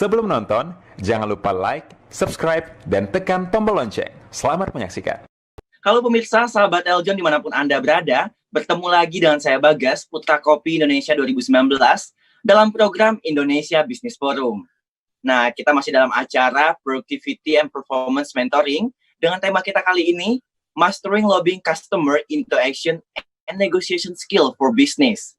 Sebelum nonton, jangan lupa like, subscribe, dan tekan tombol lonceng. Selamat menyaksikan. Halo pemirsa, sahabat Eljon dimanapun Anda berada, bertemu lagi dengan saya Bagas, Putra Kopi Indonesia 2019, dalam program Indonesia Business Forum. Nah, kita masih dalam acara Productivity and Performance Mentoring, dengan tema kita kali ini, Mastering Lobbying Customer into Action and Negotiation Skill for Business.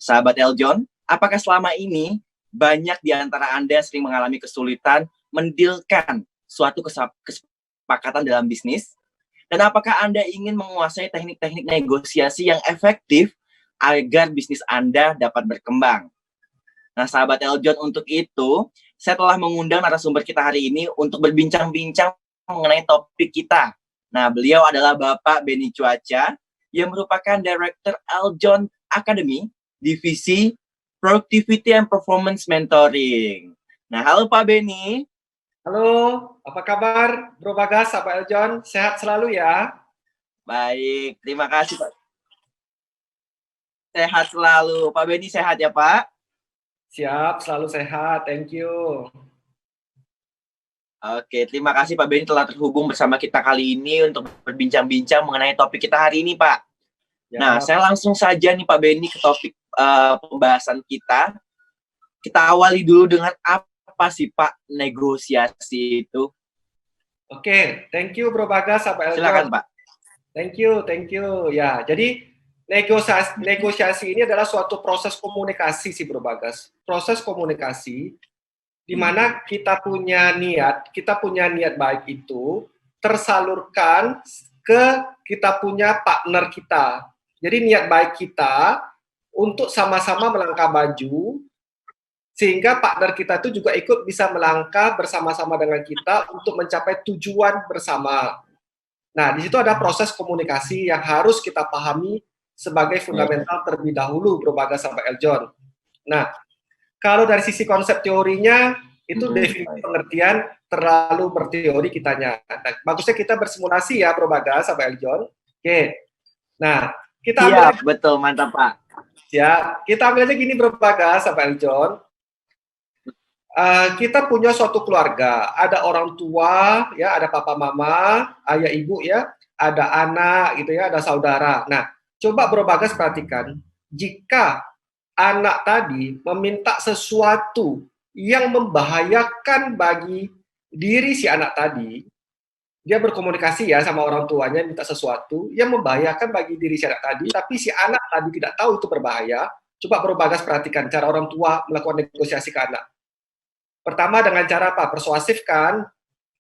Sahabat Eljon, apakah selama ini banyak di antara Anda sering mengalami kesulitan mendilkan suatu kesepakatan dalam bisnis? Dan apakah Anda ingin menguasai teknik-teknik negosiasi yang efektif agar bisnis Anda dapat berkembang? Nah, sahabat Eljon, untuk itu, saya telah mengundang narasumber kita hari ini untuk berbincang-bincang mengenai topik kita. Nah, beliau adalah Bapak Benny Cuaca, yang merupakan Director Eljon Academy, Divisi Productivity and Performance Mentoring. Nah, halo Pak Benny. Halo, apa kabar Bro Bagas, Pak Eljon? Sehat selalu ya? Baik, terima kasih Pak. Sehat selalu. Pak Benny sehat ya Pak? Siap, selalu sehat, thank you. Oke, terima kasih Pak Benny telah terhubung bersama kita kali ini untuk berbincang-bincang mengenai topik kita hari ini Pak. Ya. Nah, saya langsung saja nih Pak Benny ke topik pembahasan kita. Kita awali dulu dengan apa sih Pak negosiasi itu? Oke, thank you Bro Bagas, Pak Eljon. Silakan Pak. Thank you. Ya, jadi negosiasi ini adalah suatu proses komunikasi sih Bro Bagas. Proses komunikasi di mana kita punya niat baik itu tersalurkan ke kita punya partner kita. Jadi niat baik kita untuk sama-sama melangkah maju, sehingga partner kita itu juga ikut bisa melangkah bersama-sama dengan kita untuk mencapai tujuan bersama. Nah, di situ ada proses komunikasi yang harus kita pahami sebagai fundamental terlebih dahulu, Bro Bagas sampai Eljon. Nah, kalau dari sisi konsep teorinya, itu definisi pengertian terlalu berteori kitanya. Nah, bagusnya kita bersimulasi ya, Bro Bagas sampai Eljon. Oke. Nah, kita ambil betul, mantap Pak. Ya, kita ambil aja gini Bro Bagas sampai Eljon. Kita punya suatu keluarga, ada orang tua, ya, ada papa mama, ayah ibu ya, ada anak gitu ya, ada saudara. Nah, coba Bro Bagas perhatikan, jika anak tadi meminta sesuatu yang membahayakan bagi diri si anak tadi, dia berkomunikasi ya sama orang tuanya, minta sesuatu yang membahayakan bagi diri si anak tadi, tapi si anak tadi tidak tahu itu berbahaya. Coba Bro Bagas perhatikan cara orang tua melakukan negosiasi ke anak. Pertama dengan cara apa? Persuasif kan?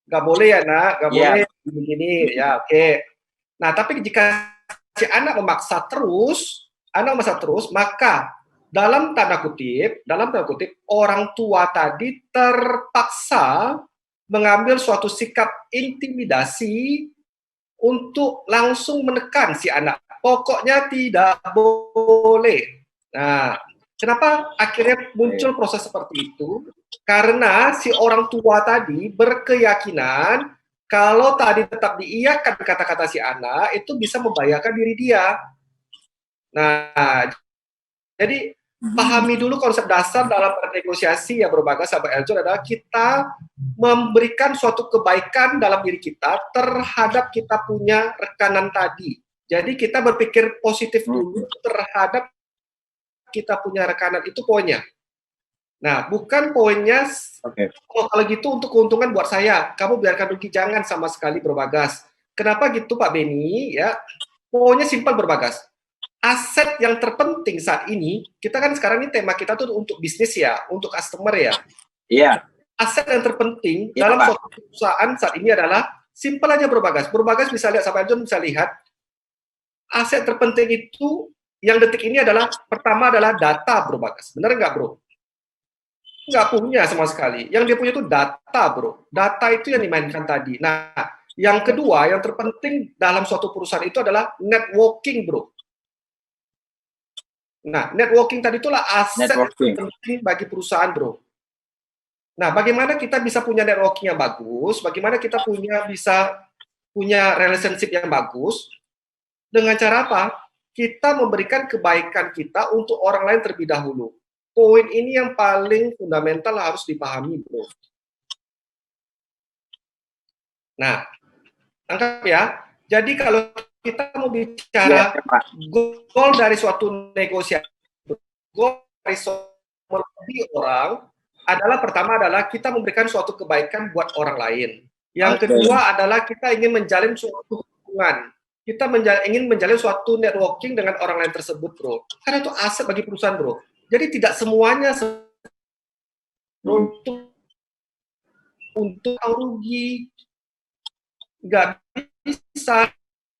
Gak boleh ya nak, gak boleh begini, ya oke. Nah tapi jika si anak memaksa terus, maka dalam tanda kutip, orang tua tadi terpaksa mengambil suatu sikap intimidasi untuk langsung menekan si anak. Pokoknya tidak boleh. Nah, kenapa akhirnya muncul proses seperti itu? Karena si orang tua tadi berkeyakinan kalau tadi tetap diiyakan kata-kata si anak, itu bisa membahayakan diri dia. Nah, jadi pahami dulu konsep dasar dalam bernegosiasi ya Bro Bagas sampai Eljon adalah kita memberikan suatu kebaikan dalam diri kita terhadap kita punya rekanan tadi. Jadi kita berpikir positif dulu terhadap kita punya rekanan, itu poinnya. Nah, bukan poinnya, kalau gitu untuk keuntungan buat saya, kamu biarkan rugi, jangan sama sekali Bro Bagas. Kenapa gitu Pak Benny? Ya, poinnya simpel Bro Bagas. Aset yang terpenting saat ini, kita kan sekarang ini tema kita tuh untuk bisnis ya, untuk customer ya. Iya. Aset yang terpenting dalam suatu perusahaan saat ini adalah, simpel aja Bro Bagas. Bro Bagas bisa lihat, sampai Eljon bisa lihat, aset terpenting itu yang detik ini adalah, pertama adalah data Bro Bagas. Bener nggak Bro? Nggak punya sama sekali. Yang dia punya itu data Bro. Data itu yang dimainkan tadi. Nah, yang kedua, yang terpenting dalam suatu perusahaan itu adalah networking Bro. Nah, networking tadi itulah aset penting bagi perusahaan, Bro. Nah, bagaimana kita bisa punya networking yang bagus? Bagaimana kita bisa punya relationship yang bagus? Dengan cara apa? Kita memberikan kebaikan kita untuk orang lain terlebih dahulu. poin ini yang paling fundamental harus dipahami, bro. Nah, tangkap ya. Jadi kalau kita mau bicara goal dari suatu negosiasi, goal dari lebih orang adalah pertama adalah kita memberikan suatu kebaikan buat orang lain. Yang kedua adalah kita ingin menjalin suatu hubungan. Kita ingin menjalin suatu networking dengan orang lain tersebut, bro. Karena itu aset bagi perusahaan, bro. Jadi tidak semuanya untuk rugi. Nggak bisa.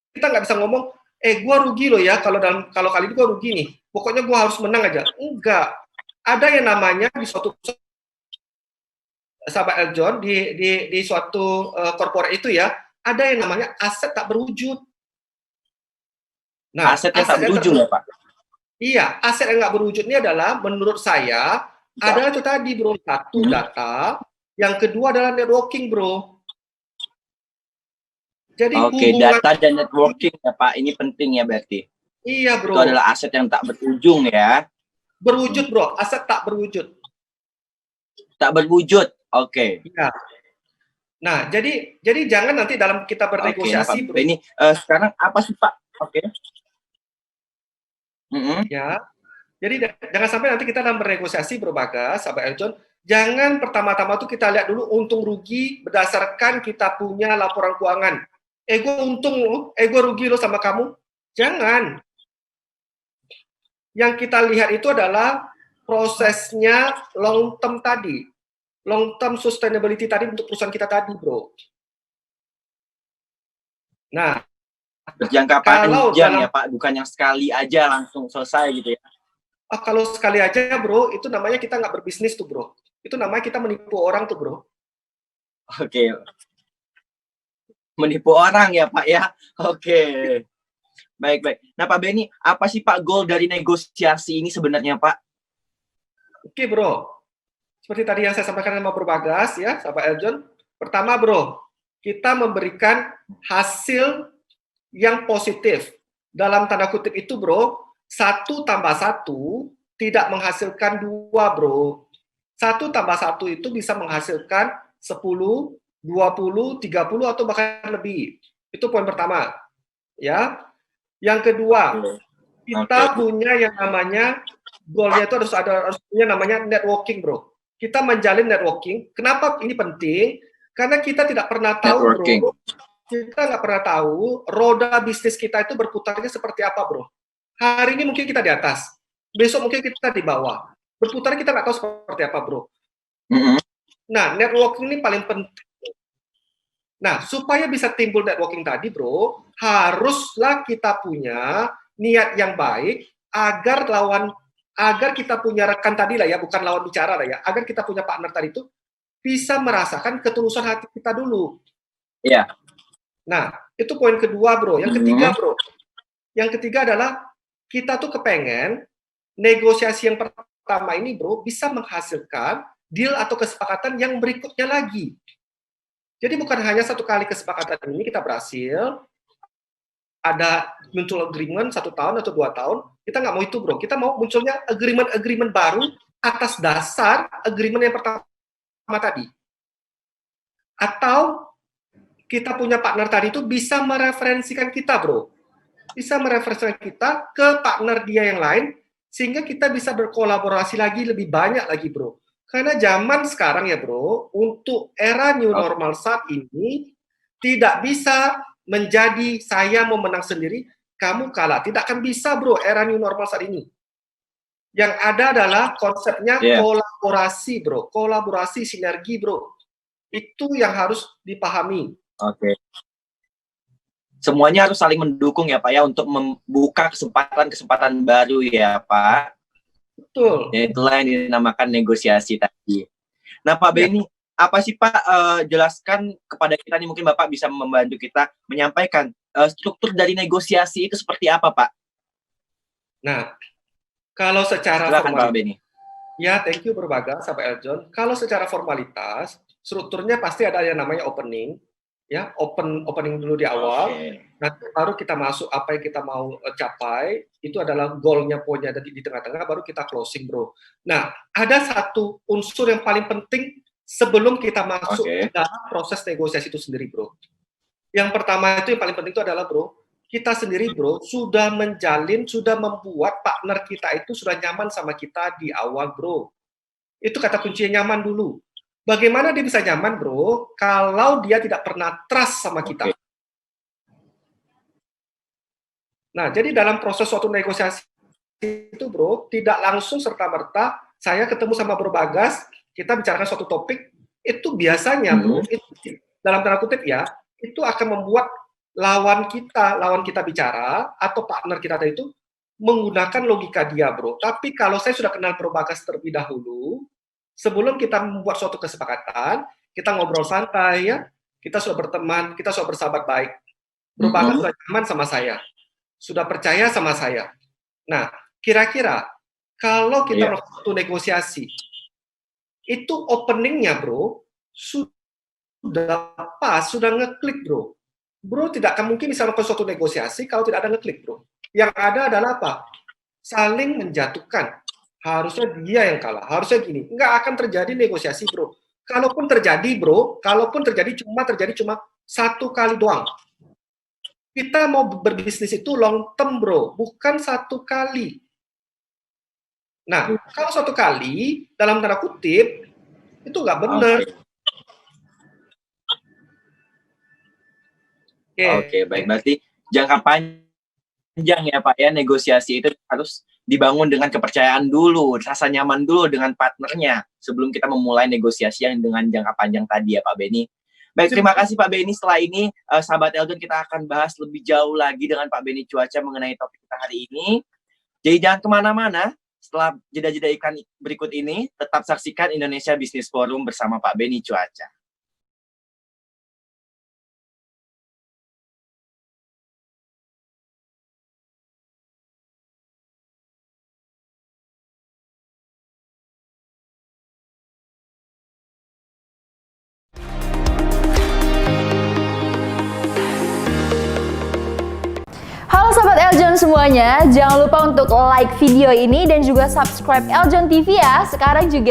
Kita nggak bisa ngomong, gue rugi loh ya, kalau kali ini gue rugi nih. Pokoknya gue harus menang aja. Enggak. Ada yang namanya di suatu sahabat Eljon di suatu corporate itu ya, ada yang namanya aset tak berwujud. Nah, aset yang tak berwujud ya Pak? Iya, aset yang nggak berwujud ini adalah menurut saya adalah itu tadi bro, satu data, yang kedua adalah networking bro. Jadi data dan networking ya Pak, ini penting ya berarti. Iya bro. Itu adalah aset yang tak berujung ya. Berwujud bro, aset tak berwujud. Tak berwujud, Iya. Nah, jadi jangan nanti dalam kita bernegosiasi bro. Ini sekarang apa sih Pak? Ya, jadi jangan sampai nanti kita dalam bernegosiasi bro Bagas, sahabat Eljon, jangan pertama-tama tuh kita lihat dulu untung rugi berdasarkan kita punya laporan keuangan. Gue untung loh, gue rugi loh sama kamu. Jangan. Yang kita lihat itu adalah prosesnya long term tadi. Long term sustainability tadi untuk perusahaan kita tadi, bro. Nah, berjangka panjang ya Pak, bukan yang sekali aja langsung selesai gitu ya. Kalau sekali aja, bro, itu namanya kita nggak berbisnis tuh, bro. Itu namanya kita menipu orang tuh, bro. Menipu orang ya Pak ya. Baik. Nah Pak Benny, apa sih Pak goal dari negosiasi ini sebenarnya Pak? Bro. Seperti tadi yang saya sampaikan sama Bro Bagas ya, sahabat Eljon. Pertama bro, kita memberikan hasil yang positif. Dalam tanda kutip itu bro, 1 tambah 1 tidak menghasilkan 2 bro. 1 tambah 1 itu bisa menghasilkan 10, 20, 30 atau bahkan lebih. Itu poin pertama. Ya. Yang kedua, kita punya yang namanya goalnya itu harus punya namanya networking, bro. Kita menjalin networking. Kenapa ini penting? Karena kita tidak pernah tahu, bro. Kita nggak pernah tahu roda bisnis kita itu berputarnya seperti apa, bro. Hari ini mungkin kita di atas, besok mungkin kita di bawah. Berputar kita nggak tahu seperti apa, bro. Nah, networking ini paling penting. Nah, supaya bisa timbul networking tadi, bro, haruslah kita punya niat yang baik agar kita punya rekan tadi lah ya, bukan lawan bicara lah ya, agar kita punya partner tadi itu bisa merasakan ketulusan hati kita dulu. Iya. Nah, itu poin kedua, bro. Yang ketiga, bro. Yang ketiga adalah kita tuh kepengen negosiasi yang pertama ini, bro, bisa menghasilkan deal atau kesepakatan yang berikutnya lagi. Jadi bukan hanya satu kali kesepakatan ini kita berhasil, ada muncul agreement 1 tahun atau 2 tahun, kita nggak mau itu bro, kita mau munculnya agreement baru atas dasar agreement yang pertama tadi. Atau kita punya partner tadi itu bisa mereferensikan kita bro, bisa mereferensikan kita ke partner dia yang lain, sehingga kita bisa berkolaborasi lagi lebih banyak lagi bro. Karena zaman sekarang ya bro, untuk era new normal saat ini, tidak bisa menjadi saya mau menang sendiri, kamu kalah. Tidak akan bisa bro, era new normal saat ini. Yang ada adalah konsepnya kolaborasi bro, kolaborasi, sinergi bro. Itu yang harus dipahami. Semuanya harus saling mendukung ya Pak ya, untuk membuka kesempatan-kesempatan baru ya Pak. Betul. Ya, itulah yang dinamakan negosiasi tadi. Nah Pak Benny, apa sih Pak, jelaskan kepada kita nih, mungkin Bapak bisa membantu kita menyampaikan struktur dari negosiasi itu seperti apa Pak? Nah, kalau secara silakan Pak Benny. Ya, thank you Bro Bagas sampai Eljon. Kalau secara formalitas, strukturnya pasti ada yang namanya opening, ya, opening dulu di awal. Oke. Nanti baru kita masuk apa yang kita mau capai, itu adalah goalnya, poinnya di tengah-tengah, baru kita closing, bro. Nah, ada satu unsur yang paling penting sebelum kita masuk ke dalam proses negosiasi itu sendiri, bro. Yang pertama itu yang paling penting itu adalah, bro, kita sendiri, bro, sudah membuat partner kita itu sudah nyaman sama kita di awal, bro. Itu kata kuncinya, nyaman dulu. Bagaimana dia bisa nyaman, bro, kalau dia tidak pernah trust sama kita? Nah, jadi dalam proses suatu negosiasi itu, bro, tidak langsung serta-merta saya ketemu sama Bro Bagas, kita bicarakan suatu topik, itu biasanya, bro, itu, dalam tanda kutip ya, itu akan membuat lawan kita bicara, atau partner kita itu, menggunakan logika dia, bro. Tapi kalau saya sudah kenal Bro Bagas terlebih dahulu, sebelum kita membuat suatu kesepakatan, kita ngobrol santai ya, kita sudah berteman, kita sudah bersahabat baik. Bro Bagas sudah nyaman sama saya, sudah percaya sama saya. Nah, kira-kira kalau kita melakukan suatu negosiasi, itu openingnya, bro, sudah pas, sudah ngeklik, bro. Bro tidak akan mungkin bisa melakukan suatu negosiasi kalau tidak ada ngeklik, bro. Yang ada adalah apa? Saling menjatuhkan. Harusnya dia yang kalah, harusnya gini. Nggak akan terjadi negosiasi, bro. Kalaupun terjadi, bro, cuma satu kali doang. Kita mau berbisnis itu long term, bro, bukan satu kali. Nah, kalau satu kali, dalam tanda kutip, itu nggak benar. Oke, baik. Berarti jangka panjang ya, Pak, ya, negosiasi itu harus dibangun dengan kepercayaan dulu, rasa nyaman dulu dengan partnernya sebelum kita memulai negosiasi yang dengan jangka panjang tadi ya, Pak Benny. Baik, terima kasih Pak Benny. Setelah ini, sahabat Eljon, kita akan bahas lebih jauh lagi dengan Pak Benny Cuaca mengenai topik kita hari ini. Jadi jangan kemana-mana. Setelah jeda-jeda iklan berikut ini, tetap saksikan Indonesia Business Forum bersama Pak Benny Cuaca. Halo Sobat Eljon semuanya, jangan lupa untuk like video ini dan juga subscribe Eljon TV ya. Sekarang juga